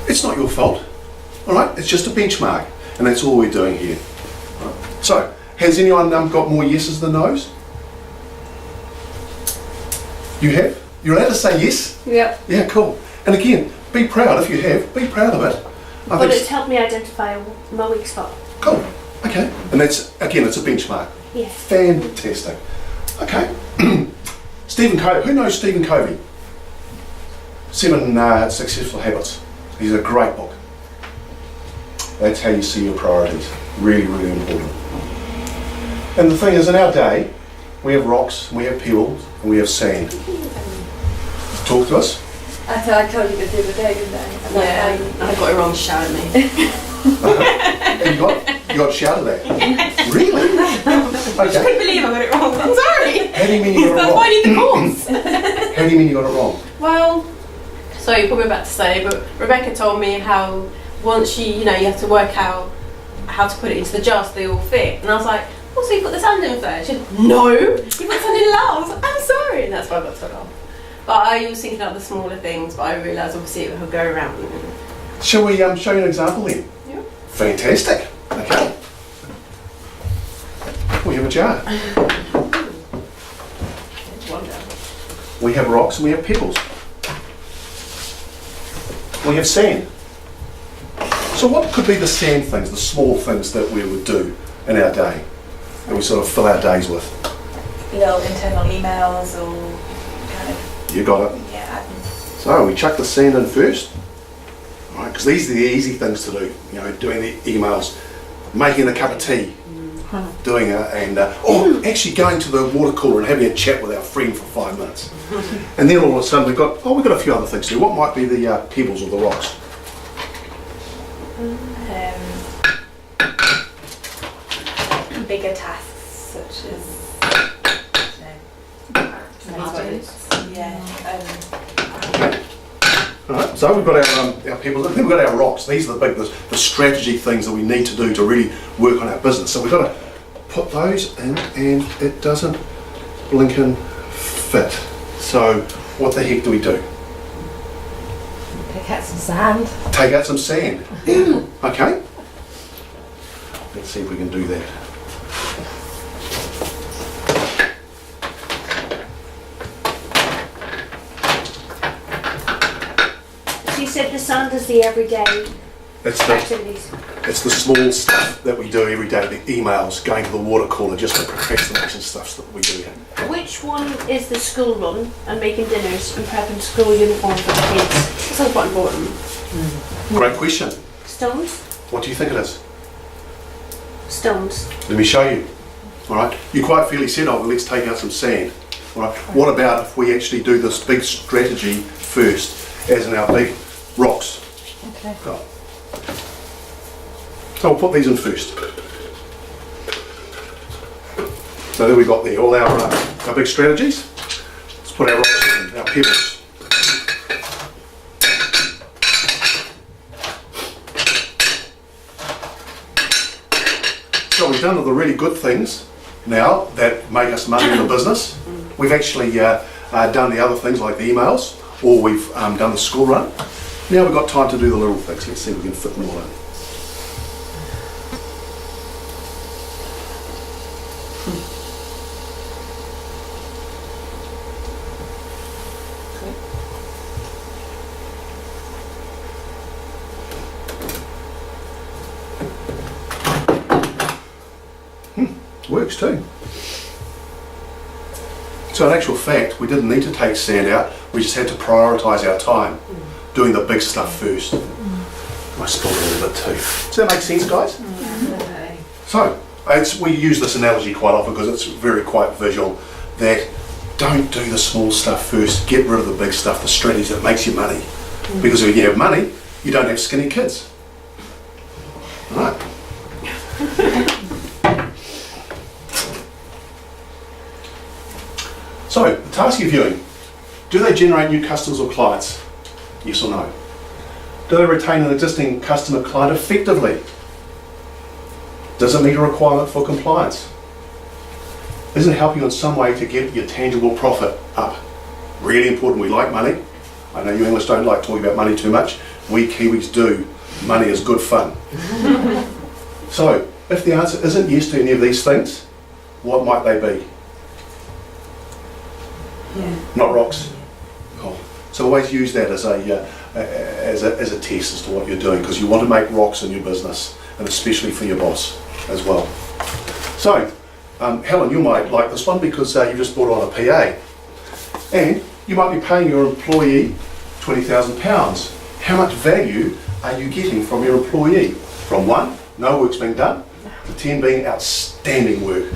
It's not your fault. All right, it's just a benchmark, and that's all we're doing here. Right. So, has anyone got more yeses than no's? You have? You're allowed to say yes? Yep. Yeah, cool. And again, be proud if you have. Be proud of it. But it's helped me identify my weak spot. Cool. Okay. And that's, again, it's a benchmark. Yeah. Fantastic. Okay. Stephen Covey. Who knows Stephen Covey? 7 Successful Habits. He's a great book. That's how you see your priorities. Really, really important. And the thing is, in our day, we have rocks, we have pebbles, and we have sand. Talk to us. I told you this the other day, didn't I? Yeah, I got it wrong, shouted me. You got shouted at? Really? I just couldn't believe I got it wrong. I'm sorry. How do you mean you got it That's wrong? why I need the course. How do you mean you got it wrong? Well, so you're probably about to say, but Rebecca told me how once you have to work out how to put it into the jar so they all fit. And I was like, oh, so you put the sand in first? She said, no, you put sand in last. I was like, I'm sorry. And that's why I got told off. But I was thinking of the smaller things, but I realised obviously it would go around. Shall we show you an example then? Yeah. Fantastic. Okay. We have a jar. We have rocks and we have pebbles. We have sand. So what could be the sand things, the small things that we would do in our day, that we sort of fill our days with? Little internal emails or kind of, You got it. yeah. So we chuck the sand in first, right? Because these are the easy things to do. Doing the emails, making a cup of tea, doing it, and actually going to the water cooler and having a chat with our friend for 5 minutes. And then all of a sudden we've got a few other things to do. What might be the pebbles or the rocks? Bigger tasks such as, Alright, so we've got our pebbles, and then we've got our rocks. These are the strategy things that we need to do to really work on our business. So we've got to put those in, and it doesn't blinking fit. So what the heck do we do? Take out some sand. Take out some sand. Okay. Let's see if we can do that. So you said the sand is the everyday activities. It's the small stuff that we do every day, the emails, going to the water cooler, just the procrastination stuff that we do. Which one is the school run and making dinners and prepping school uniform for the kids? That sounds quite important. Great question. Stones? What do you think it is? Stones. Let me show you. All right. You quite fairly said, well, let's take out some sand. All right. What about if we actually do this big strategy first, as in our big rocks? Okay. Right. So we'll put these in first. So there we got there all our big strategies. Let's put our rocks in, our pebbles. So we've done all the really good things now that make us money in the business. We've actually done the other things like the emails, or we've done the school run. Now we've got time to do the little things. Let's see if we can fit them all in. Works too. So in actual fact, we didn't need to take sand out, we just had to prioritise our time, doing the big stuff first. I spilled a little bit too. Does that make sense, guys? So, we use this analogy quite often because it's quite visual, that don't do the small stuff first, get rid of the big stuff, the strategy that makes you money. Because if you have money, you don't have skinny kids. Right. So, the task you're viewing, do they generate new customers or clients? Yes or no? Do they retain an existing customer client effectively? Does it meet a requirement for compliance? Is it helping you in some way to get your tangible profit up? Really important, we like money. I know you English don't like talking about money too much. we Kiwis do. Money is good fun. So, if the answer isn't yes to any of these things, what might they be? Not rocks? Cool. So always use that as a test as to what you're doing, because you want to make rocks in your business, and especially for your boss as well. So, Helen, you might like this one because you just brought on a PA. And you might be paying your employee £20,000. How much value are you getting from your employee? From 1, no work's being done, to 10 being outstanding work.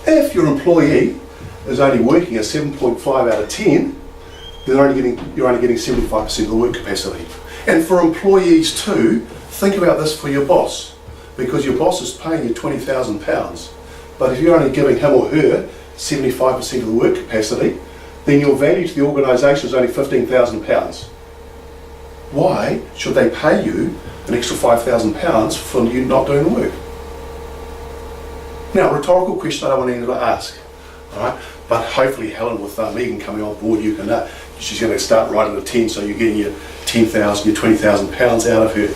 If your employee is only working a 7.5 out of 10, then you're only getting 75% of the work capacity. And for employees too, think about this for your boss, because your boss is paying you £20,000, but if you're only giving him or her 75% of the work capacity, then your value to the organisation is only £15,000. Why should they pay you an extra £5,000 for you not doing the work? Now, a rhetorical question I don't want anyone to ask, all right? But hopefully, Helen, with Megan coming on board, you can. She's going to start right at a 10, so you're getting your £10,000, your £20,000 out of her,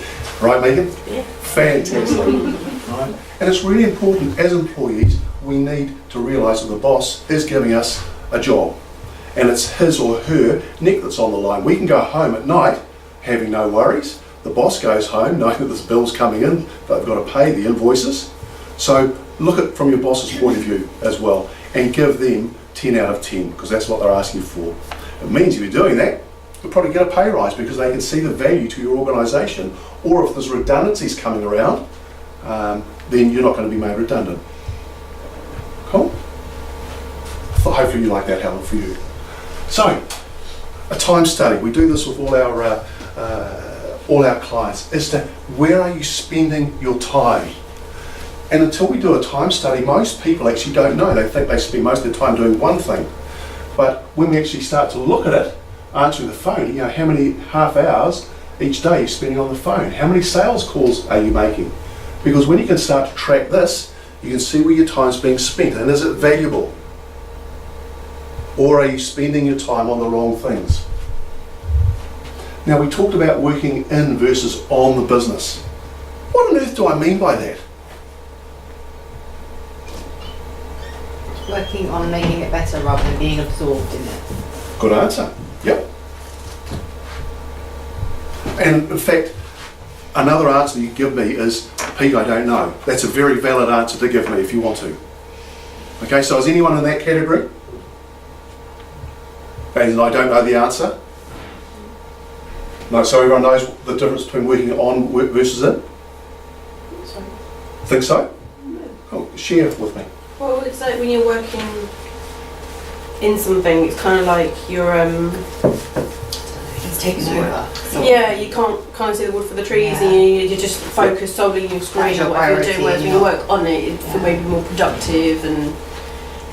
right, Megan? Yeah. Fantastic. Right? And it's really important as employees. We need to realise that the boss is giving us a job, and it's his or her neck that's on the line. We can go home at night having no worries. The boss goes home knowing that this bill's coming in, they've got to pay the invoices. So look at it from your boss's point of view as well, and give them 10 out of 10, because that's what they're asking for. It means if you're doing that, you'll probably get a pay rise because they can see the value to your organisation, or if there's redundancies coming around, then you're not going to be made redundant. Cool? So hopefully you like that, Helen, for you. So, a time study. We do this with all our clients, as to where are you spending your time? And until we do a time study, most people actually don't know. They think they spend most of their time doing one thing. But when we actually start to look at it, answering the phone, how many half hours each day you're spending on the phone? How many sales calls are you making? Because when you can start to track this, you can see where your time's being spent, and is it valuable? Or are you spending your time on the wrong things? Now, we talked about working in versus on the business. What on earth do I mean by that? Working on making it better rather than being absorbed in it. Good answer. Yep. And in fact, another answer you give me is, Pete, I don't know. That's a very valid answer to give me if you want to. Okay, so is anyone in that category? And I don't know the answer? No, so everyone knows the difference between working on versus in? Sorry. Think so? Oh, share with me. Well, it's like when you're working in something, it's kind of like you're It's taken over. yeah, you can't kind of see the wood for the trees, Yeah. and you're just focused solely on your screen That's your or whatever you're doing. priority, Whereas when yeah. you work on it, it Yeah. may be more productive, and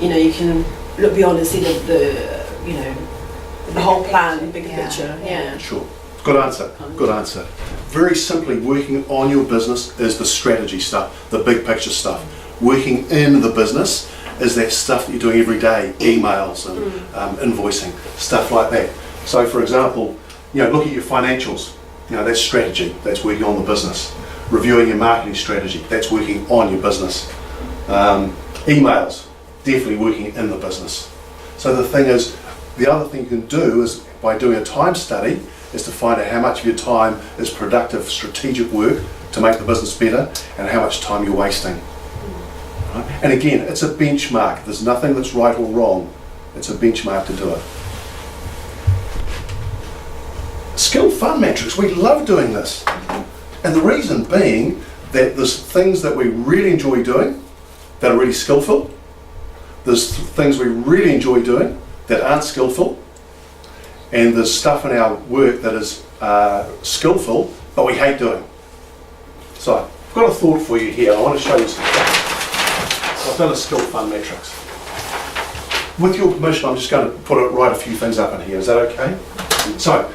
you can look beyond and see the whole plan, the bigger Yeah. picture. Yeah. Yeah. Sure. Good answer. Good answer. Very simply, working on your business is the strategy stuff, the big picture stuff. Working in the business is that stuff that you're doing every day, emails and invoicing, stuff like that. So, for example, look at your financials. That's strategy. That's working on the business. Reviewing your marketing strategy. That's working on your business. Emails, definitely working in the business. So the thing is, the other thing you can do is, by doing a time study, is to find out how much of your time is productive, strategic work to make the business better, and how much time you're wasting. Right? And again, it's a benchmark. There's nothing that's right or wrong. It's a benchmark to do it. Skill fun metrics. We love doing this. And the reason being that there's things that we really enjoy doing that are really skillful. There's things we really enjoy doing that aren't skillful. And there's stuff in our work that is skillful, but we hate doing. So, I've got a thought for you here. I want to show you some stuff. I've done a skill fun matrix. With your permission, I'm just going to write a few things up in here. Is that okay? So,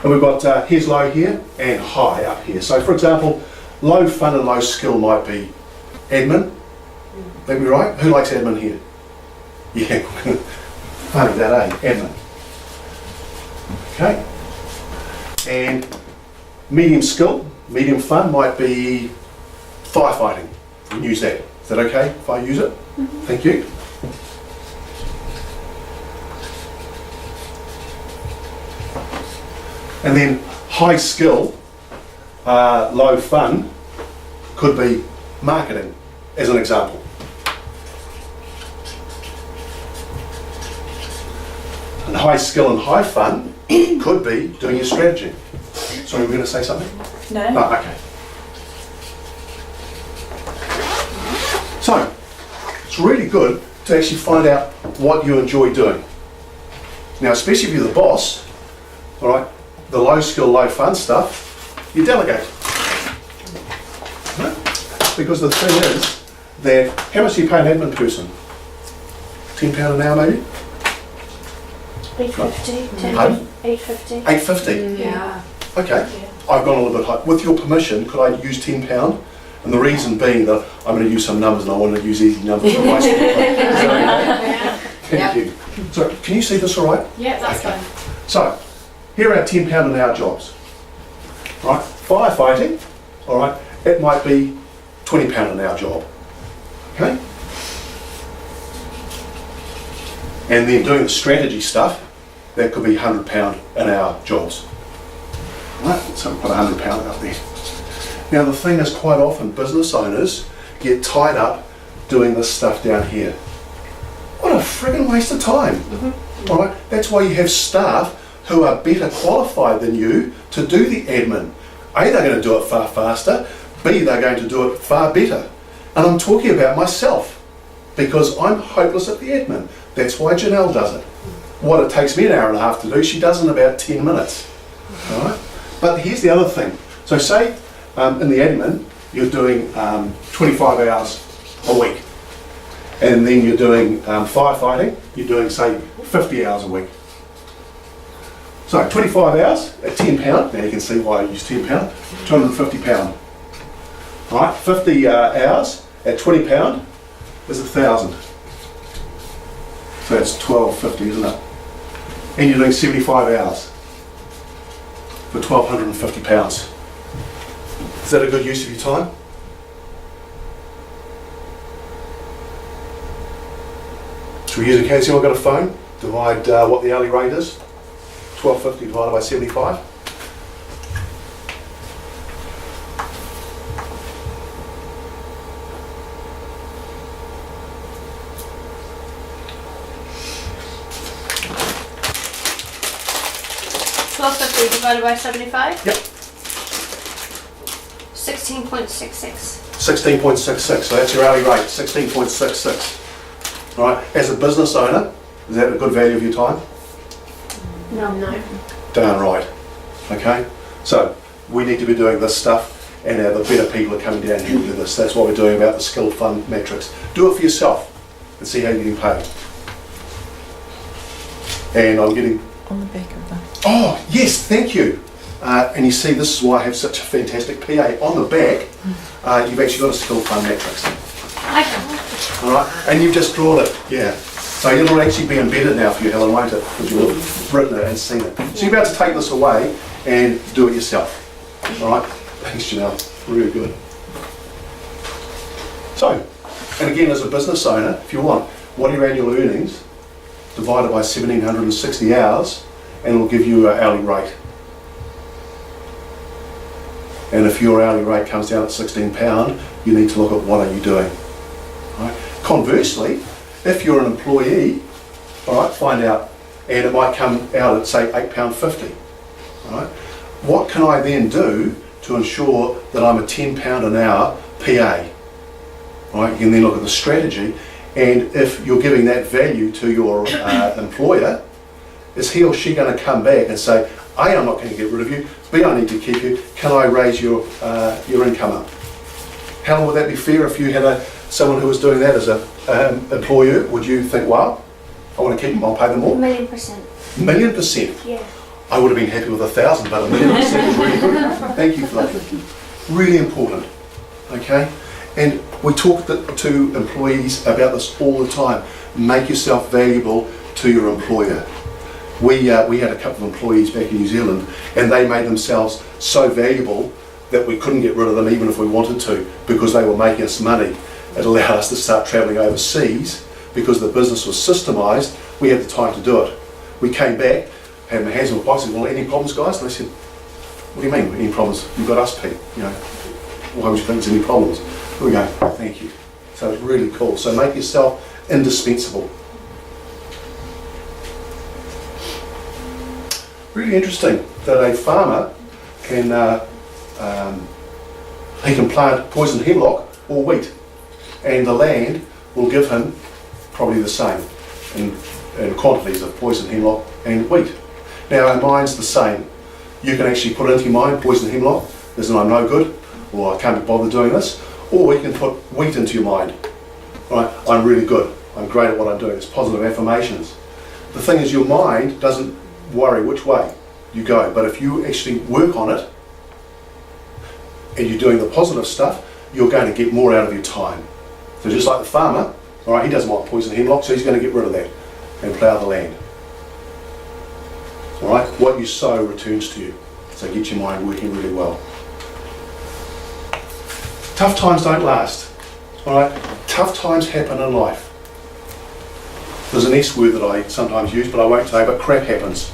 and we've got here's low here and high up here. So, for example, low fun and low skill might be admin. That be right? Who likes admin here? Yeah, funny that, eh? Admin. Okay. And medium skill, medium fun might be firefighting. You can use that. Is that okay if I use it? Thank you. And then high skill, low fun could be marketing, as an example. And high skill and high fun could be doing your strategy. Sorry, we're going to say something? No? Oh, okay. So, it's really good to actually find out what you enjoy doing. Now, especially if you're the boss, all right, the low skill, low fun stuff, you delegate. Right? Because the thing is that, how much do you pay an admin person? £10 an hour maybe? £8.50. Pardon? £8.50. £8.50? Yeah. Okay, I've gone a little bit high. With your permission, could I use £10? And the reason being that I'm going to use some numbers and I want to use easy numbers for my school. Thank you. So, can you see this all right? Yeah, that's Okay. fine. So, here are our £10 an hour jobs. Right, firefighting, all right, it might be £20 an hour job. Okay? And then doing the strategy stuff, that could be £100 an hour jobs. Right, so we've got £100 out there. Now the thing is, quite often business owners get tied up doing this stuff down here. What a friggin' waste of time. All right, that's why you have staff who are better qualified than you to do the admin. A, they're going to do it far faster. B, they're going to do it far better. And I'm talking about myself because I'm hopeless at the admin. That's why Janelle does it. What it takes me an hour and a half to do, she does in about 10 minutes. All right? But here's the other thing. So say in the admin, you're doing 25 hours a week. And then you're doing firefighting, you're doing, say, 50 hours a week. So 25 hours at £10, now you can see why I use £10, £250. All right, 50 hours at £20 is £1,000. So that's £1,250, isn't it? And you're doing 75 hours for £1,250. Is that a good use of your time? Should we use a case? Anyone got a phone? Divide what the hourly rate is. 1250 divided by 75. £12.50 divided by 75? Yep. 16.66. 16.66, so that's your hourly rate, 16.66. All right, as a business owner, is that a good value of your time? No. Darn right. Okay, so we need to be doing this stuff, and the better people are coming down here to do this. That's what we're doing about the skill fund metrics. Do it for yourself and see how you're getting paid. And I'm getting. On the back of that. Oh yes, thank you. And you see, this is why I have such a fantastic PA. On the back, you've actually got a skill fund matrix. All right, and you've just drawn it, yeah. So it'll actually be embedded now for you, Helen, won't it? Because you'll have written it and seen it. So you're about to take this away and do it yourself. All right, thanks, Janelle. Really good. So, and again, as a business owner, if you want, what are your annual earnings divided by 1,760 hours, and it'll give you an hourly rate. And if your hourly rate comes down at £16, you need to look at what are you doing. Right? Conversely, if you're an employee, all right, find out, and it might come out at say £8.50. Right? What can I then do to ensure that I'm a £10 an hour PA? Right? You can then look at the strategy, and if you're giving that value to your employer, is he or she going to come back and say, A, I'm not going to get rid of you, B, I need to keep you, can I raise your income up? How would that be fair if you had someone who was doing that as an employer? Would you think, well, I want to keep them, I'll pay them more? 1,000,000%. $1,000,000%? Yeah. I would have been happy with 1,000, but $1,000,000 is really good. Thank you for that. Really important, okay? And we talk to employees about this all the time. Make yourself valuable to your employer. We had a couple of employees back in New Zealand, and they made themselves so valuable that we couldn't get rid of them even if we wanted to, because they were making us money. It allowed us to start travelling overseas because the business was systemised. We had the time to do it. We came back, had my hands in my pockets, and said, well, any problems, guys? And they said, what do you mean, any problems? You've got us, Pete. You know, why would you think there's any problems? Here we go, thank you. So it's really cool. So make yourself indispensable. Really interesting that a farmer can he can plant poison hemlock or wheat, and the land will give him probably the same in quantities of poison hemlock and wheat. Now our mind's the same. You can actually put into your mind poison hemlock, as in I'm no good, or I can't be bothered doing this, or you can put wheat into your mind. Right? I'm really good. I'm great at what I'm doing. It's positive affirmations. The thing is, your mind doesn't worry which way you go, but if you actually work on it and you're doing the positive stuff, you're going to get more out of your time. So just like the farmer, all right, he doesn't want poison hemlock, so he's going to get rid of that and plough the land. All right, what you sow returns to you. So get your mind working really well. Tough times don't last. All right, tough times happen in life. There's an S word that I sometimes use, but I won't say, but crap happens.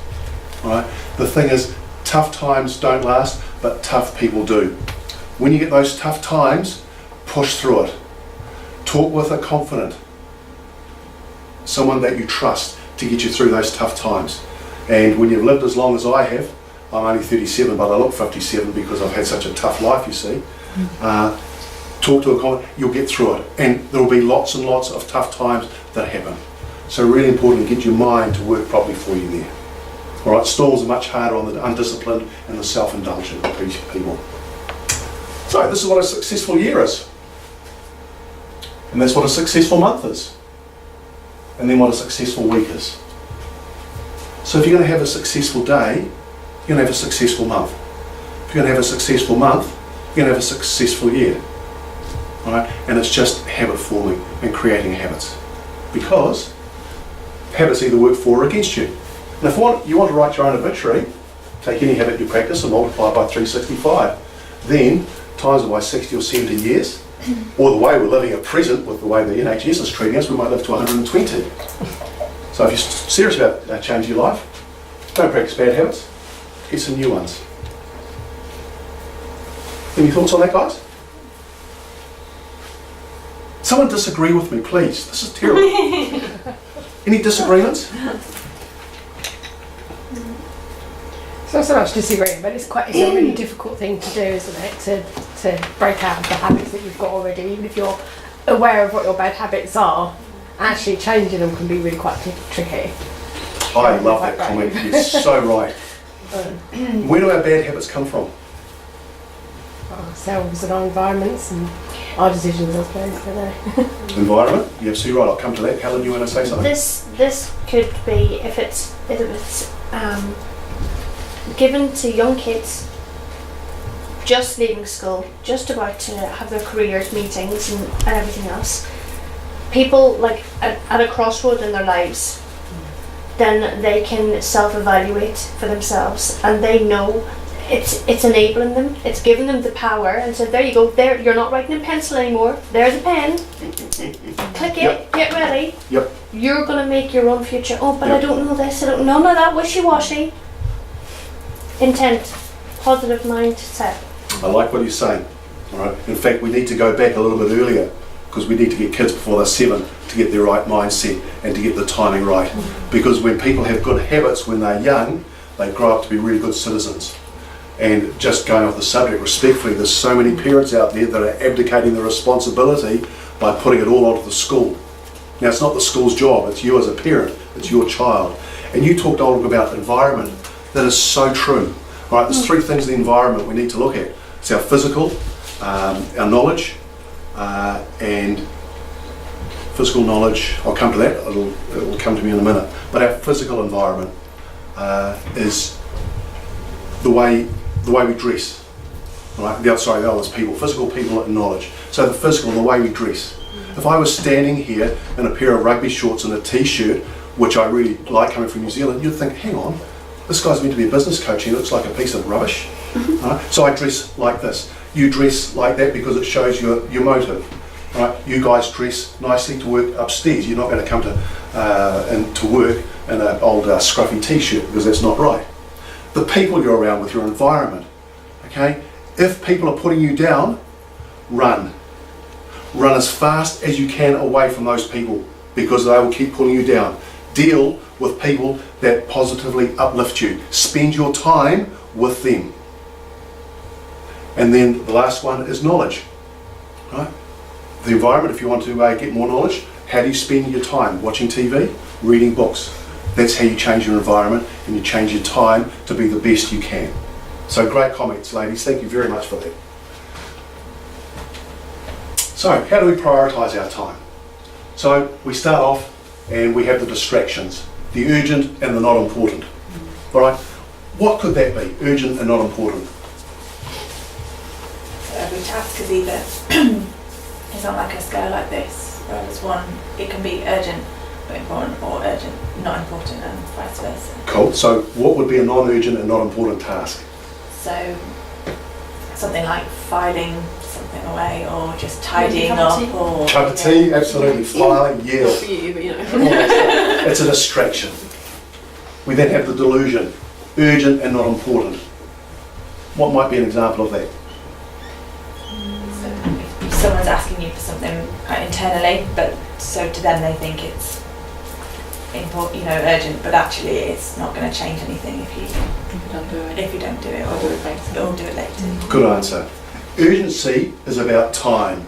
All right, the thing is, tough times don't last, but tough people do. When you get those tough times, push through it. Talk with a confident, someone that you trust to get you through those tough times. And when you've lived as long as I have, I'm only 37, but I look 57 because I've had such a tough life, you see. Talk to a confident, you'll get through it. And there will be lots and lots of tough times that happen. So really important to get your mind to work properly for you there. All right, storms are much harder on the undisciplined and the self-indulgent people. So this is what a successful year is. And that's what a successful month is. And then what a successful week is. So if you're going to have a successful day, you're going to have a successful month. If you're going to have a successful month, you're going to have a successful year. All right? And it's just habit forming and creating habits. Because habits either work for or against you. And if you want to write your own obituary, take any habit you practice and multiply it by 365. Then times it by 60 or 70 years, or the way we're living at present with the way the NHS is treating us, we might live to 120. So if you're serious about changing your life, don't practice bad habits, get some new ones. Any thoughts on that, guys? Someone disagree with me, please. This is terrible. Any disagreements? It's not so much disagreeing, but it's a really difficult thing to do, isn't it? To break out of the habits that you've got already, even if you're aware of what your bad habits are. Actually, changing them can be really quite tricky. I love that comment. You're so right. Where do our bad habits come from? Ourselves and our environments and our decisions, I suppose. I don't know. Environment? You're absolutely right. I'll come to that. Helen, you want to say something? This could be if it's given to young kids just leaving school, just about to have their careers, meetings and everything else. People like at a crossroad in their lives, then they can self-evaluate for themselves, and they know it's enabling them, it's giving them the power, and so there you go, there you're not writing in pencil anymore, there's a pen, click it, Yep. get ready, Yep. you're going to make your own future. Oh, but Yep. I don't know this, I don't know that, wishy-washy. Intent, positive mindset. I like what you're saying. All right. In fact, we need to go back a little bit earlier, because we need to get kids before they're 7 to get their right mindset and to get the timing right. Because when people have good habits when they're young, they grow up to be really good citizens. And just going off the subject respectfully, there's so many parents out there that are abdicating the responsibility by putting it all onto the school. Now, it's not the school's job, it's you as a parent, it's your child. And you talked, Olga, about environment. That is so true. All right, there's 3 things in the environment we need to look at. It's our physical, our knowledge, and physical knowledge. I'll come to that, it'll come to me in a minute. But our physical environment is the way we dress. Right? The other is people, physical, people and knowledge. So the physical, the way we dress. If I was standing here in a pair of rugby shorts and a t-shirt which I really like coming from New Zealand, you'd think, hang on, this guy's meant to be a business coach, he looks like a piece of rubbish. Right? So I dress like this. You dress like that because it shows your motive. Right? You guys dress nicely to work upstairs. You're not going to come to work in an old scruffy t-shirt, because that's not right. The people you're around with, your environment. Okay? If people are putting you down, run. Run as fast as you can away from those people, because they will keep pulling you down. Deal with people that positively uplift you. Spend your time with them. And then the last one is knowledge. Right? The environment, if you want to get more knowledge, how do you spend your time? Watching TV, reading books. That's how you change your environment and you change your time to be the best you can. So great comments, ladies. Thank you very much for that. So how do we prioritise our time? So we start off and we have the distractions, the urgent and the not important. All right, what could that be, urgent and not important? So every task is either is on like a scale like this, whereas one, it can be urgent but important, or urgent, not important, and vice versa. Cool, so what would be a non-urgent and not important task? So something like filing something away, or just tidying Cup of up, tea. or Cup of tea, absolutely, filing, Not yeah. for you, but you know. It's a distraction. We then have the delusion, urgent and not important. What might be an example of that? So if someone's asking you for something internally, but so to them they think it's important, urgent, but actually it's not going to change anything if you don't do it, or do it later. Good answer. Urgency is about time,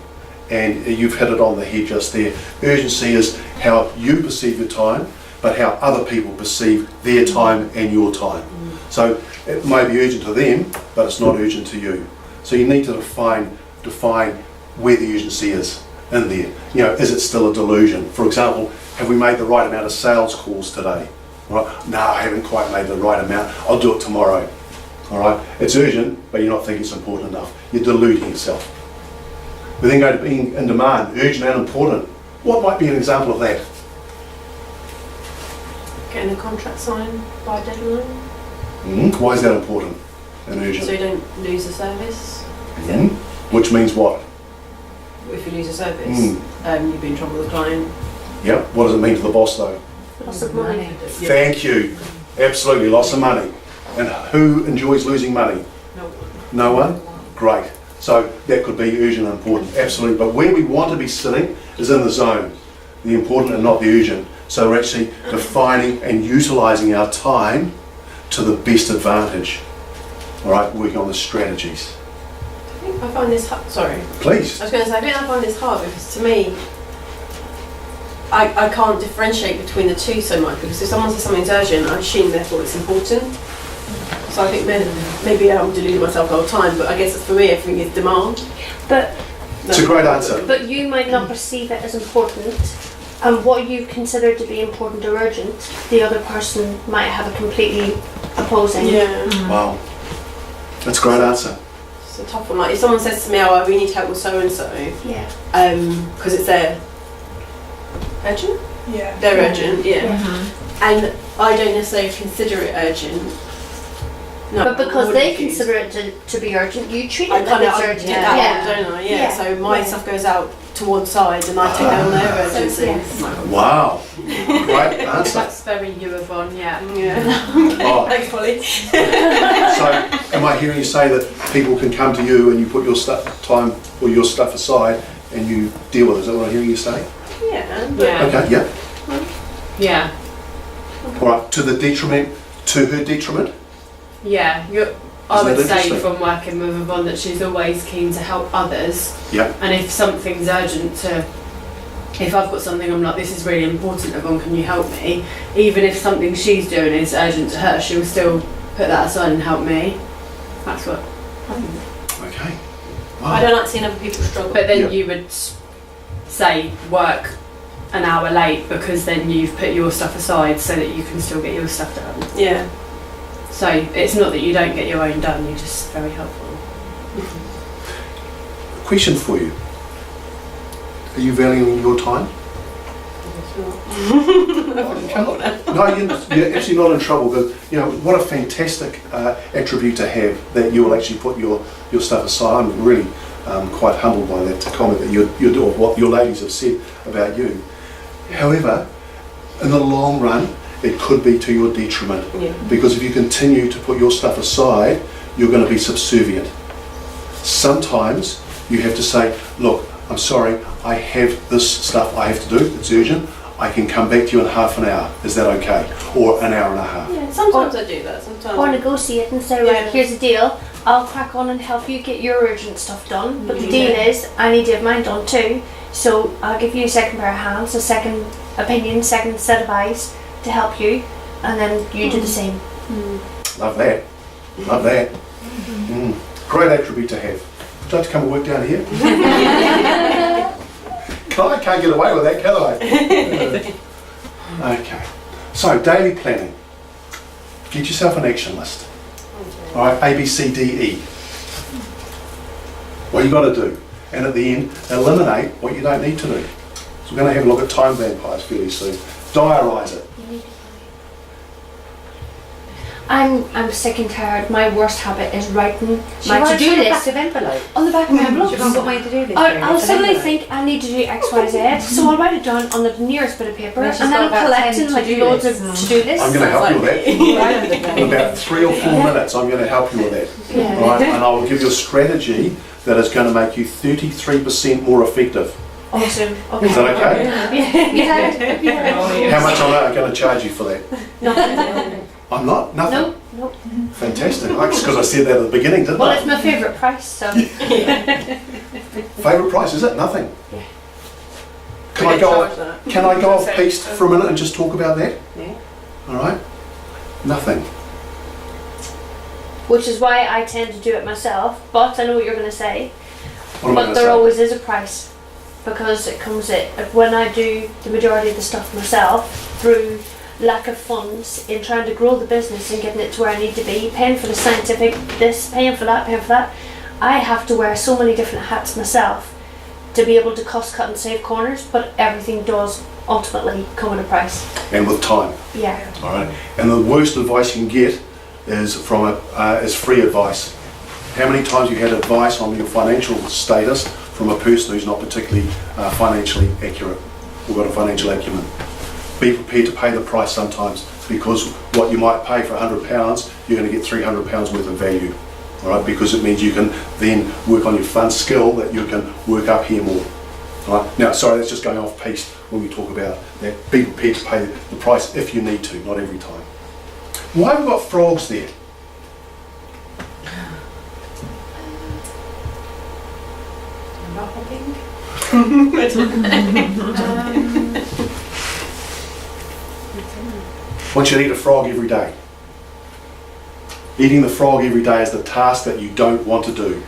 and you've hit it on the head just there. Urgency is how you perceive your time, but how other people perceive their time and your time. So it may be urgent to them, but it's not urgent to you. So you need to define where the urgency is in there. Is it still a delusion? For example, have we made the right amount of sales calls today? Right? No, I haven't quite made the right amount. I'll do it tomorrow. All right? It's urgent, but you're not thinking it's important enough. You're deluding yourself. We then go to being in demand, urgent and important. What might be an example of that? Getting a contract signed by deadline, Why is that important and urgent? so you don't lose the service. Which means what? If you lose a service, you'd be in trouble with the client. Yep. What does it mean to the boss though? Lots of money. Thank you. Absolutely, lots of money. And who enjoys losing money? No one? Great. So that could be urgent and important, absolutely. But where we want to be sitting is in the zone, the important and not the urgent. So we're actually defining and utilising our time to the best advantage. All right, working on the strategies. I find this hard. Sorry. Please. I was going to say, I think I find this hard because to me, I can't differentiate between the two so much, because if someone says something's urgent, I assume therefore it's important. So I think maybe I'm deluding myself the whole time, but I guess for me everything is demand. But It's a great answer. But you might not perceive it as important, and what you consider to be important or urgent, the other person might have a completely opposing. Yeah. Wow. That's a great answer. It's a tough one. Like if someone says to me, "Oh, we need help with so and so," Yeah. because it's their urgent. Yeah. They're urgent, yeah. And I don't necessarily consider it urgent. No, But because I they wouldn't use- consider it to be urgent, you treat I it kind like of it's get urgent. that Yeah. one, don't I? Yeah. Yeah. So my Yeah. stuff goes out towards side, and I take down their urgency. yes. Wow. Great answer. That's very you, Yvonne, yeah. Yeah. Oh. Thanks, Polly. So, am I hearing you say that people can come to you and you put your time or your stuff aside and you deal with it? Is that what I'm hearing you say? Yeah. Yeah. Okay, yeah. Yeah. All right, to her detriment? Yeah. I Isn't would that say interesting? from working with Yvonne that she's always keen to help others. Yeah. And if something's urgent if I've got something I'm like, this is really important, Yvonne, can you help me? Even if something she's doing is urgent to her, she'll still put that aside and help me. That's what happens. Okay. I Wow. don't like seeing other people struggle. But then Yeah. you would say work an hour late because then you've put your stuff aside so that you can still get your stuff done. Yeah. So it's not that you don't get your own done, you're just very helpful. Question for you. Are you valuing your time? I'm in trouble now. No, you're actually not in trouble. But what a fantastic attribute to have, that you will actually put your stuff aside. I'm really quite humbled by that comment that you're doing, what your ladies have said about you. However, in the long run, it could be to your detriment, because if you continue to put your stuff aside, you're going to be subservient. Sometimes you have to say, look, I'm sorry, I have this stuff I have to do, it's urgent, I can come back to you in half an hour, is that okay? Or an hour and a half. Yeah, sometimes I do that, sometimes. Or negotiate and say, right, here's the deal, I'll crack on and help you get your urgent stuff done, but the deal is, I need to have mine done too, so I'll give you a second pair of hands, a second opinion, second set of eyes to help you, and then you do the same. Love that. Love that. Great attribute to have. Would you like to come and work down here? I can't get away with that, can I? Okay. So, daily planning. Get yourself an action list. Alright, A, B, C, D, E. What you got to do. And at the end, eliminate what you don't need to do. So we're going to have a look at time vampires fairly soon. Diarise it. I'm sick and tired. My worst habit is writing my writes to-do on the list back of envelope. on the back of my envelopes. She can't put my to-do list. I'll suddenly think I need to do X, Y, Z, so I'll write it down on the nearest bit of paper, Well, she's and then I'm got about 10 collecting like to-do loads of lists. to-do lists. I'm going to help you with that. Right. In about 3 or 4 minutes, I'm going to help you with that. Yeah. Alright, and I will give you a strategy that is going to make you 33% more effective. Awesome. Okay. Is that okay? Yeah. How much am I going to charge you for that? No. I'm not? Nothing? No. No. Fantastic. That's because I said that at the beginning, didn't Well, I? it's my favourite price, so. Favourite price, is it? Nothing. Yeah. Can I go off piste for a minute and just talk about that? Yeah. Alright? Nothing. Which is why I tend to do it myself, but I know what you're going to say. What am I But going to there say? always is a price, because it comes at when I do the majority of the stuff myself through lack of funds in trying to grow the business and getting it to where I need to be, paying for the scientific this, paying for that, I have to wear so many different hats myself to be able to cost cut and save corners, but everything does ultimately come at a price. And with time. Yeah. Alright? And the worst advice you can get is from is free advice. How many times you had advice on your financial status from a person who's not particularly financially accurate or got a financial acumen? Be prepared to pay the price sometimes, because what you might pay for £100, you're going to get £300 worth of value. All right, because it means you can then work on your fund skill that you can work up here more. All right. Now, sorry, that's just going off piste when we talk about that. Be prepared to pay the price if you need to, not every time. Why have we got frogs there? Not hopping. Want you to eat a frog every day. Eating the frog every day is the task that you don't want to do.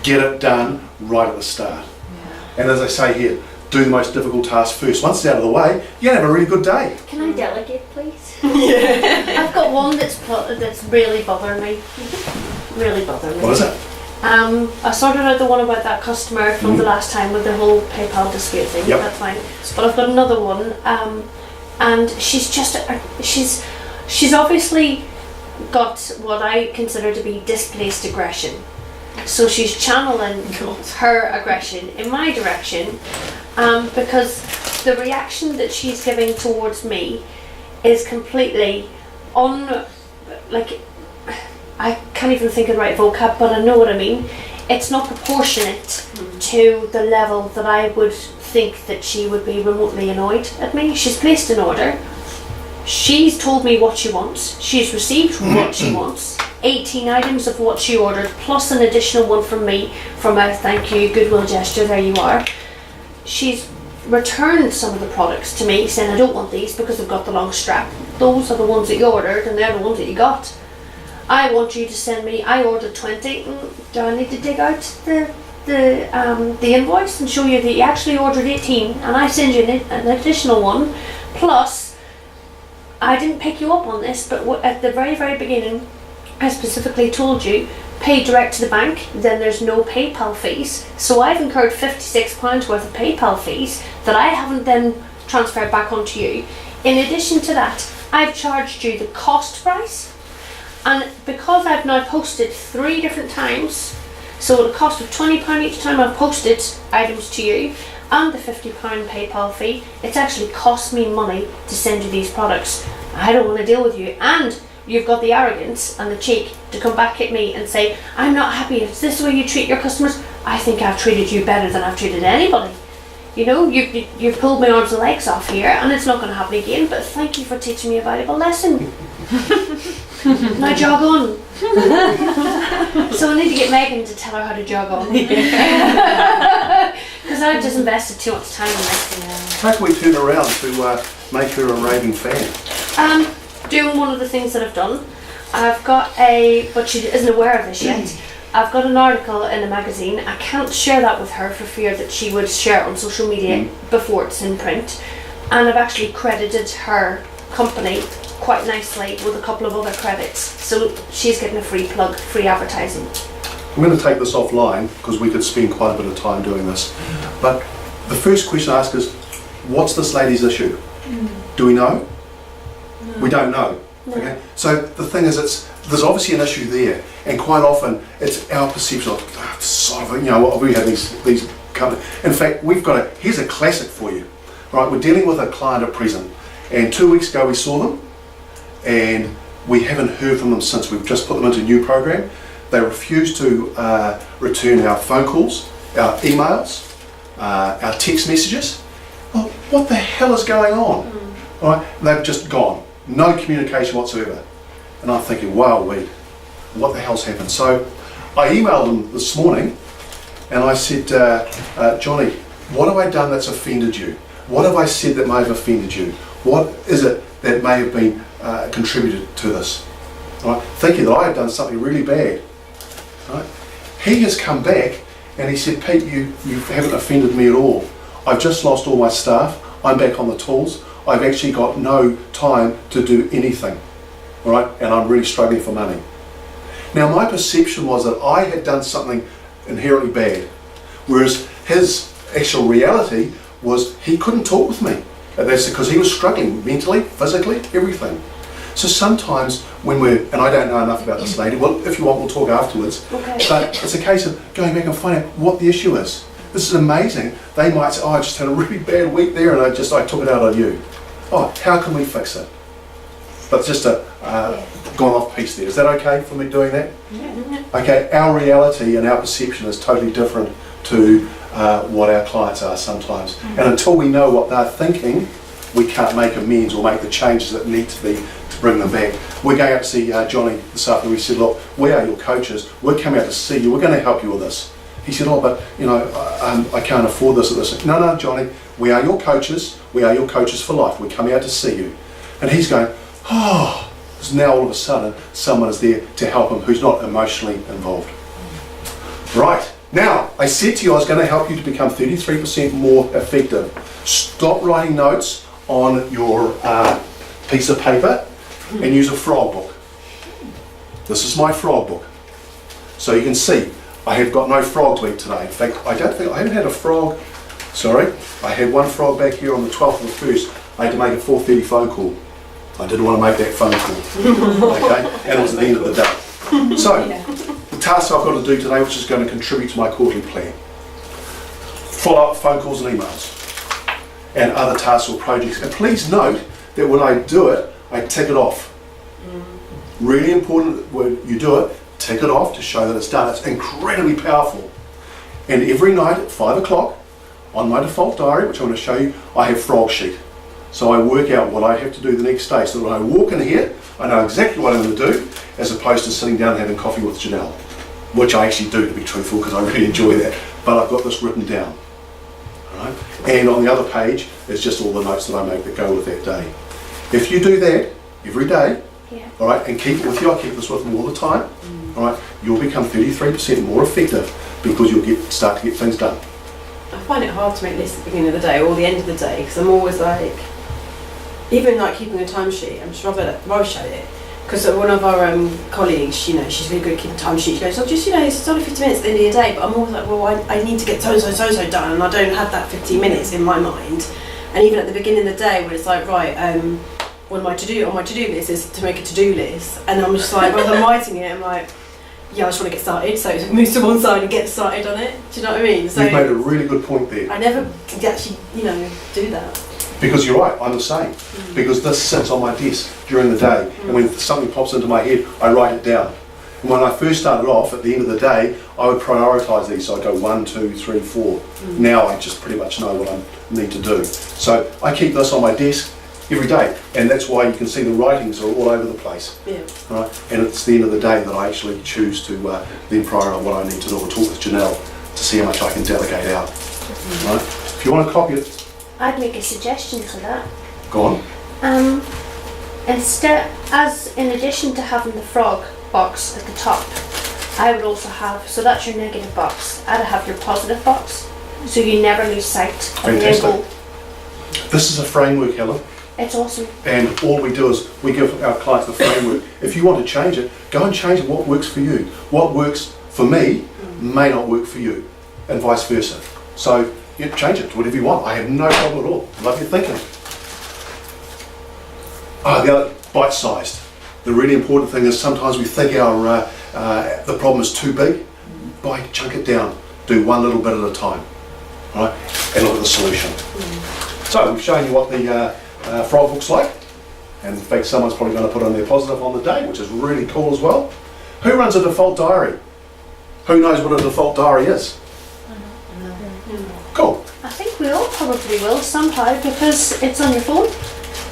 Get it done right at the start. And as I say here, do the most difficult task first. Once it's out of the way, you're going to have a really good day. Can I delegate, please? I've got one that's really bothering me. Really bothering me. What is it? I sorted out the one about that customer from the last time with the whole PayPal dispute thing. Yep. That's fine. But I've got another one, and she's just she's obviously got what I consider to be displaced aggression. So she's channeling her aggression in my direction, because the reaction that she's giving towards me is completely I can't even think of the right vocab, but I know what I mean. It's not proportionate to the level that I would think that she would be remotely annoyed at me. She's placed an order. She's told me what she wants. She's received what she wants. 18 items of what she ordered, plus an additional one from me from a thank you, goodwill gesture, there you are. She's returned some of the products to me saying I don't want these because they've got the long strap. Those are the ones that you ordered and they're the ones that you got. I want you to send me, I ordered 20, do I need to dig out the invoice and show you that you actually ordered 18 and I send you an additional one, plus I didn't pick you up on this, but at the very, very beginning I specifically told you pay direct to the bank, then there's no PayPal fees. So I've incurred £56 worth of PayPal fees that I haven't then transferred back onto you. In addition to that, I've charged you the cost price, and because I've now posted 3 different times, so the cost of £20 each time I've posted items to you, and the £50 PayPal fee, it's actually cost me money to send you these products. I don't want to deal with you, and you've got the arrogance and the cheek to come back at me and say, I'm not happy, is this the way you treat your customers? I think I've treated you better than I've treated anybody. You know, you've pulled my arms and legs off here, and it's not going to happen again, but thank you for teaching me a valuable lesson. Now jog on. So I need to get Megan to tell her how to jog on. Because I've just invested too much time in this. How can we turn around to make her a raving fan? Doing one of the things that I've done. I've got but she isn't aware of this yet. I've got an article in a magazine. I can't share that with her for fear that she would share it on social media before it's in print. And I've actually credited her company quite nicely with a couple of other credits. So she's getting a free plug, free advertising. I'm going to take this offline because we could spend quite a bit of time doing this. But the first question I ask is, what's this lady's issue? Do we know? No. We don't know. No. Okay. So the thing is, there's obviously an issue there, and quite often it's our perception of, we have these companies. In fact, here's a classic for you. All right, we're dealing with a client at present, and 2 weeks ago we saw them, and we haven't heard from them since. We've just put them into a new program. They refuse to return our phone calls, our emails, our text messages. Well, what the hell is going on? All right, they've just gone. No communication whatsoever. And I'm thinking, wow, what the hell's happened? So I emailed them this morning and I said, Johnny, what have I done that's offended you? What have I said that may have offended you? What is it that may have been contributed to this? Right? Thinking that I have done something really bad. Right? He has come back and he said, Pete, you haven't offended me at all. I've just lost all my staff. I'm back on the tools. I've actually got no time to do anything. All right? And I'm really struggling for money. Now, my perception was that I had done something inherently bad, whereas his actual reality was he couldn't talk with me. And that's because he was struggling mentally, physically, everything. So sometimes when and I don't know enough about this lady, well, if you want, we'll talk afterwards. Okay. But it's a case of going back and finding out what the issue is. This is amazing. They might say, I just had a really bad week there and I took it out on you. Oh, how can we fix it? But just a gone off piece there. Is that okay for me doing that? Yeah. Okay, our reality and our perception is totally different to what our clients are sometimes. Mm-hmm. And until we know what they're thinking, we can't make amends or make the changes that need to be to bring them back. We're going out to see Johnny this afternoon. We said, look, we are your coaches. We're coming out to see you. We're going to help you with this. He said, oh, but I can't afford this at this. No, Johnny, we are your coaches. We are your coaches for life. We're coming out to see you. And he's going, oh, because now all of a sudden someone is there to help him who's not emotionally involved. Right. Now, I said to you I was going to help you to become 33% more effective. Stop writing notes on your piece of paper and use a frog book. This is my frog book. So you can see I have got no frog to eat today. In fact, I haven't had a frog. Sorry, I had one frog back here on the 12th of the 1st. I had to make a 4:30 phone call. I didn't want to make that phone call. Okay, and it was at the end of the day. So, the task I've got to do today, which is going to contribute to my quarterly plan. Follow up phone calls and emails. And other tasks or projects. And please note that when I do it, I tick it off. Really important that when you do it, tick it off to show that it's done. It's incredibly powerful. And every night at 5 o'clock, on my default diary, which I'm going to show you, I have frog sheet. So I work out what I have to do the next day. So that when I walk in here, I know exactly what I'm going to do, as opposed to sitting down and having coffee with Janelle, which I actually do, to be truthful, because I really enjoy that. But I've got this written down. All right? And on the other page is just all the notes that I make that go with that day. If you do that every day, all right, and keep it with you, I keep this with me all the time, all right, you'll become 33% more effective because you'll start to get things done. I find it hard to make lists at the beginning of the day or the end of the day because I'm always like, even like keeping a timesheet, I'm just rubbish at it. Because one of our colleagues, she's really good at keeping time sheets. She goes, oh, just, it's only 50 minutes at the end of the day, but I'm always like, well, I need to get so done, and I don't have that 15 minutes in my mind. And even at the beginning of the day, when it's like, right, what am I to do? On my to-do list is to make a to-do list, and I'm just like, rather than writing it, I'm like, yeah, I just want to get started, so it moves to one side and get started on it. Do you know what I mean? So You've made a really good point there. I never actually, do that. Because you're right, I'm the same. Because this sits on my desk during the day, and when something pops into my head, I write it down. And when I first started off, at the end of the day, I would prioritise these. So I'd go 1, 2, 3, 4. Now I just pretty much know what I need to do. So I keep this on my desk every day, and that's why you can see the writings are all over the place. Yeah. Right? And it's the end of the day that I actually choose to then prioritise what I need to do, or talk with Janelle to see how much I can delegate out. Right? If you want to copy it, I'd make a suggestion to that. go on. Instead, in addition to having the frog box at the top, I would also have, so that's your negative box, I'd have your positive box, so you never lose sight of the end Fantastic. goal. This is a framework, Helen. It's awesome. And all we do is we give our clients the framework. If you want to change it, go and change it. What works for you? What works for me may not work for you, and vice versa. So change it to whatever you want. I have no problem at all. Love your thinking. The other, bite-sized. The really important thing is sometimes we think the problem is too big. Chunk it down. Do one little bit at a time, right? And look at the solution. So we've shown you what the frog looks like, and in fact someone's probably going to put on their positive on the day, which is really cool as well. Who runs a default diary? Who knows what a default diary is? Cool. I think we all probably will somehow, because it's on your phone,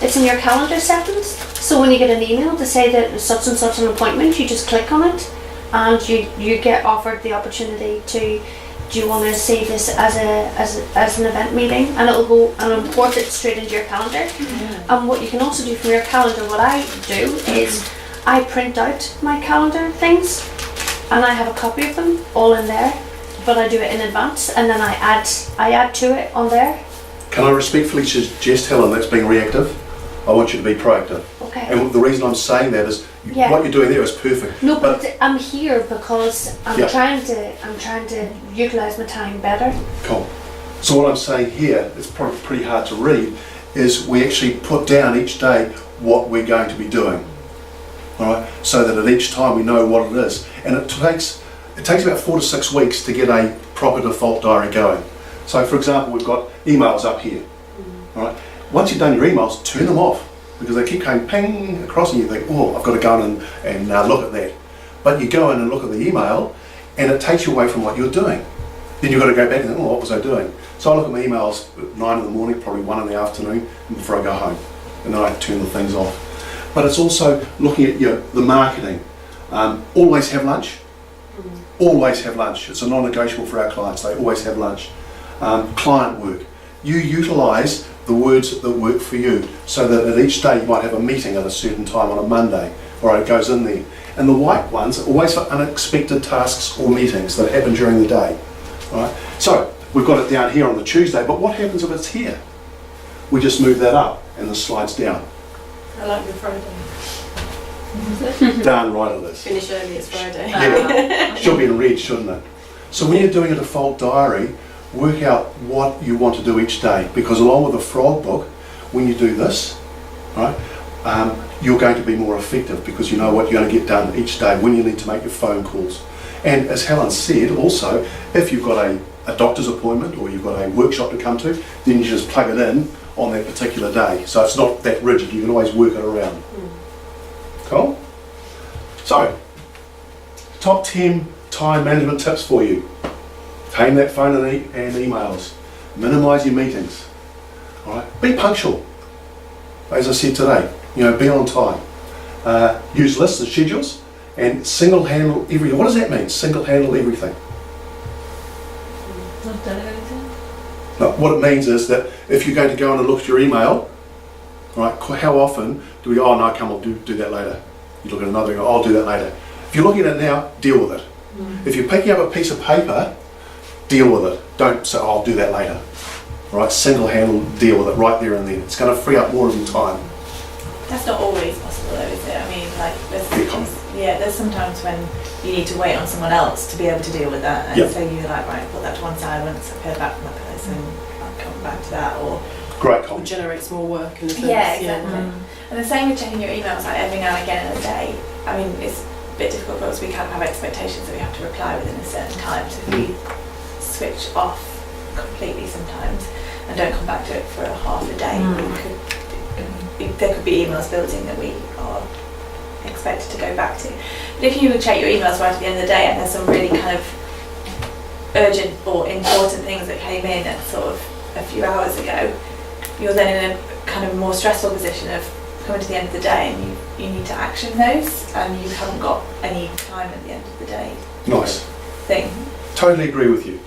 it's in your calendar settings, so when you get an email to say that such and such an appointment, you just click on it and you get offered the opportunity to, do you want to save this as an event meeting, and it'll go and import it straight into your calendar. And what you can also do from your calendar, what I do is I print out my calendar things and I have a copy of them all in there, but I do it in advance, and then I add to it on there. Can I respectfully suggest, Helen, that's being reactive? I want you to be proactive. Okay. And the reason I'm saying that is Yeah. what you're doing there is perfect. No, but I'm here because I'm Yeah. trying to utilise my time better. Cool. So what I'm saying here, it's probably pretty hard to read, is we actually put down each day what we're going to be doing. All right, so that at each time we know what it is. And it takes about 4 to 6 weeks to get a proper default diary going. So for example, we've got emails up here. All right. Once you've done your emails, turn them off, because they keep going ping across and you think, oh, I've got to go in and look at that. But you go in and look at the email and it takes you away from what you're doing. Then you've got to go back and think, oh, what was I doing? So I look at my emails at 9 in the morning, probably 1 in the afternoon, before I go home. And then I turn the things off. But it's also looking at the marketing. Always have lunch. Always have lunch. It's a non-negotiable for our clients. They always have lunch. Client work. You utilise the words that work for you, so that at each day you might have a meeting at a certain time on a Monday, or it goes in there. And the white ones are always for unexpected tasks or meetings that happen during the day. Right? So we've got it down here on the Tuesday, but what happens if it's here? We just move that up and the slide's down. I like your Friday. Darn right it is. Finish early, it's Friday. Yeah, should be in red, shouldn't it? So when you're doing a default diary, work out what you want to do each day, because along with the frog book, when you do this, right, you're going to be more effective, because you know what you're going to get done each day when you need to make your phone calls. And as Helen said, also, if you've got a doctor's appointment or you've got a workshop to come to, then you just plug it in on that particular day. So it's not that rigid, you can always work it around. Cool? So, top 10 time management tips for you. Tame that phone and emails. Minimise your meetings. All right? Be punctual. As I said today, be on time. Use lists and schedules, and single handle everything. What does that mean? Single handle everything. Not done anything. No, what it means is that if you're going to go in and look at your email, right? How often do we go, oh no, come on, do that later. You look at another and go, I'll do that later. If you're looking at it now, deal with it. If you're picking up a piece of paper, deal with it. Don't say, oh, I'll do that later. Right? Single handle, deal with it right there and then. It's going to free up more of your time. That's not always possible though, is it? I mean, like, Yeah, there's sometimes when you need to wait on someone else to be able to deal with that, and Yep. so you're like, right, put that to one side once I've heard back from that person, I'll come back to that, or Great Or comment. generates more work in a sense. Yeah, exactly. And the same with checking your emails like every now and again in a day. I mean, it's a bit difficult for us. We can't have expectations that we have to reply within a certain time. So if we switch off completely sometimes and don't come back to it for a half a day, there could be emails building that we are expected to go back to. But if you check your emails right at the end of the day and there's some really kind of urgent or important things that came in at sort of a few hours ago, you're then in a kind of more stressful position of coming to the end of the day and you need to action those and you haven't got any time at the end of the day. Nice. Thing. Totally agree with you.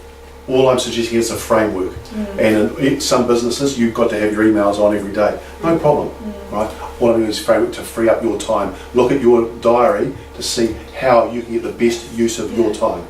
All I'm suggesting is a framework. And in some businesses, you've got to have your emails on every day. No problem, right? All I'm doing is framework to free up your time. Look at your diary to see how you can get the best use of your time.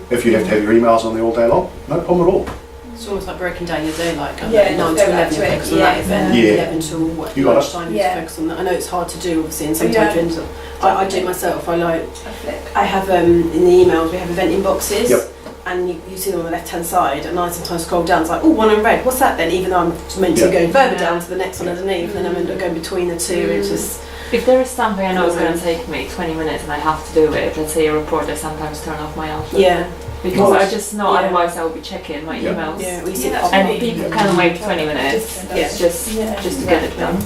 If you have to have your emails on there all day long, no problem at all. It's almost like breaking down your day, like 9 Yeah, to just go 11 back you to it. focus on that, Yeah. then Yeah. 11 till what You got it. lunchtime you Yeah. focus on that. I know it's hard to do obviously, and We sometimes you don't. end up, I do it myself, I Flick. have in the emails we have event inboxes. Yep. And you see them on the left hand side, and I sometimes scroll down, it's like, oh, one unread, what's that then? Even though I'm meant to Yeah. go further down to the next one underneath, and then I'm end up going between the two, it's just, If there is something I know is going to take me 20 minutes and I have to do it, let's say a report, I sometimes turn off my Outlook. yeah. Because Nice. I just know Yeah. otherwise I will be checking my Yeah. emails. Yeah, we see Yeah, it that's And really people can wait 20 minutes Yeah. just to get it done.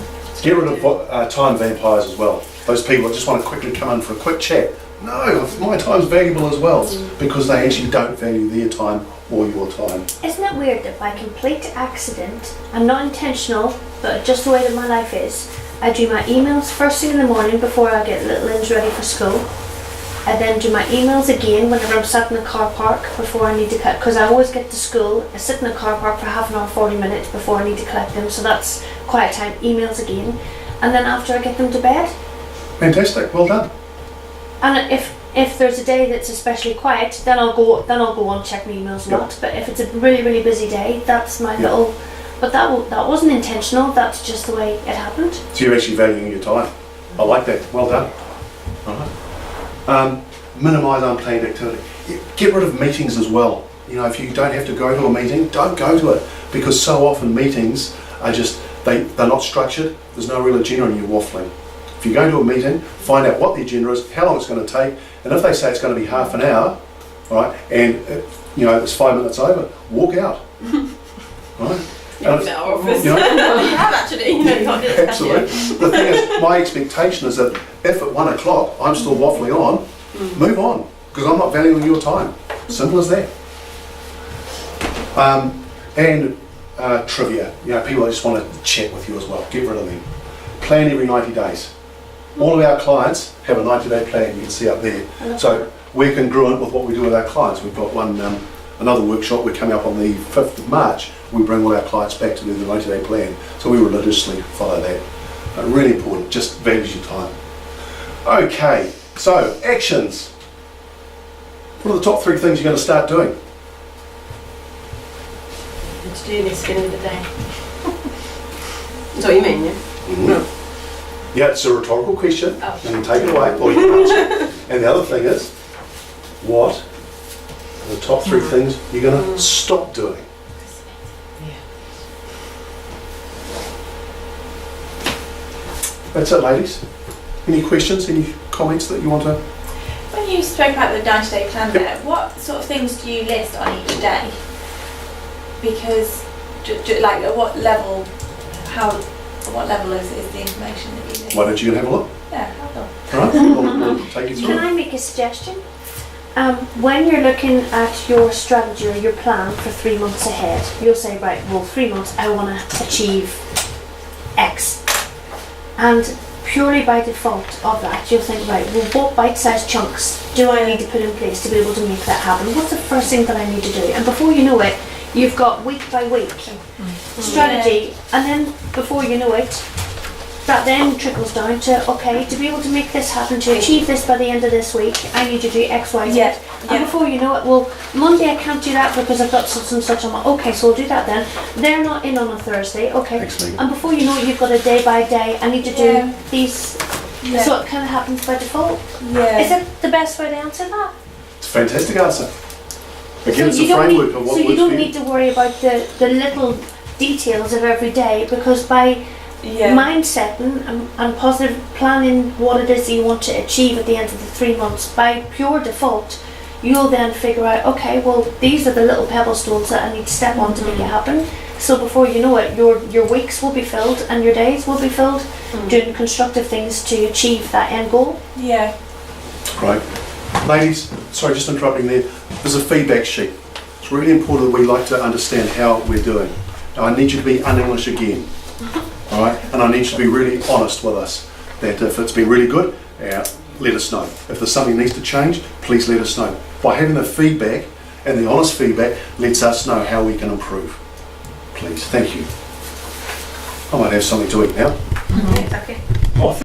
Get rid of time vampires as well. Those people that just want to quickly come in for a quick chat. No, my time's valuable as well because they actually don't value their time or your time. Isn't it weird that by complete accident, and not intentional, but just the way that my life is, I do my emails first thing in the morning before I get little Lynn's ready for school. I then do my emails again whenever I'm sat in the car park before I need to cut, because I always get to school, I sit in the car park for half an hour, 40 minutes before I need to collect them, so that's quiet time, emails again. And then after I get them to bed, Fantastic, well done. and if there's a day that's especially quiet, then I'll go on check my emails a Yep. lot. But if it's a really busy day, that's my Yep. little. But that wasn't intentional. That's just the way it happened. So you're actually valuing your time. I like that, well done. Alright. Minimise unplanned activity. Get rid of meetings as well. You know, if you don't have to go to a meeting, don't go to it. Because so often meetings are just, they're not structured, there's no real agenda and you're waffling. If you go to a meeting, find out what the agenda is, how long it's going to take, and if they say it's going to be half an hour, right, and you know it's 5 minutes over, walk out. Right? And In our office. you know, You have actually, you know, you can't do this, can you? absolutely. The thing is, my expectation is that if at 1 o'clock I'm still waffling on, move on, because I'm not valuing your time. Simple as that. And trivia. You know, people that just want to chat with you as well. Get rid of them. Plan every 90 days. All of our clients have a 90-day plan. You can see up there. So we're congruent with what we do with our clients. We've got another workshop. We're coming up on the 5th of March. We bring all our clients back to do the 90-day plan. So we religiously follow that. Really important. Just values your time. Okay. So actions. What are the top 3 things you're going to start doing? To do this at the end of the day. That's what you mean, yeah? Yeah, it's a rhetorical question. Oh. You can take it away or you can answer it. And the other thing is, what are the top 3 things you're going to stop doing? That's it, ladies. Any questions, any comments that you want to? When you spoke about the 90-day plan there, what sort of things do you list on each day? Because, like, at what level is the information that you list? Why don't you have a look? Yeah, hold on. All right, we'll take you Can through. I make a suggestion? When you're looking at your strategy or your plan for 3 months ahead, you'll say, right, well, 3 months I want to achieve X. And purely by default of that, you'll think, right, well, what bite-sized chunks do I need to put in place to be able to make that happen? What's the first thing that I need to do? And before you know it, you've got week by week strategy, and then before you know it, that then trickles down to, okay, to be able to make this happen, to achieve this by the end of this week, I need to do X, Y, Z. Yeah, And yeah. before you know it, well, Monday I can't do that because I've got such and such on my, okay, so we'll do that then. They're not in on a Thursday, okay. Thanks, Megan. And before you know it, you've got a day by day, I need to do Yeah. these, Yeah. so it kind of happens by default. Yeah. Is it the best way to answer that? It's a fantastic answer. Again, So it's you a don't framework need- of what So you works don't for you. need to worry about the little details of every day, because by Yeah. mind setting and positive planning what it is that you want to achieve at the end of the 3 months, by pure default, you'll then figure out, okay, well, these are the little pebble stones that I need to step on to make it happen. So before you know it, your weeks will be filled and your days will be filled doing constructive things to achieve that end goal. Yeah. Right. Ladies, sorry, just interrupting there. There's a feedback sheet. It's really important that we like to understand how we're doing. Now, I need you to be un-English again. All right? And I need you to be really honest with us. That if it's been really good, let us know. If there's something that needs to change, please let us know. By having the feedback and the honest feedback lets us know how we can improve. Please, thank you. I might have something to eat now. Okay.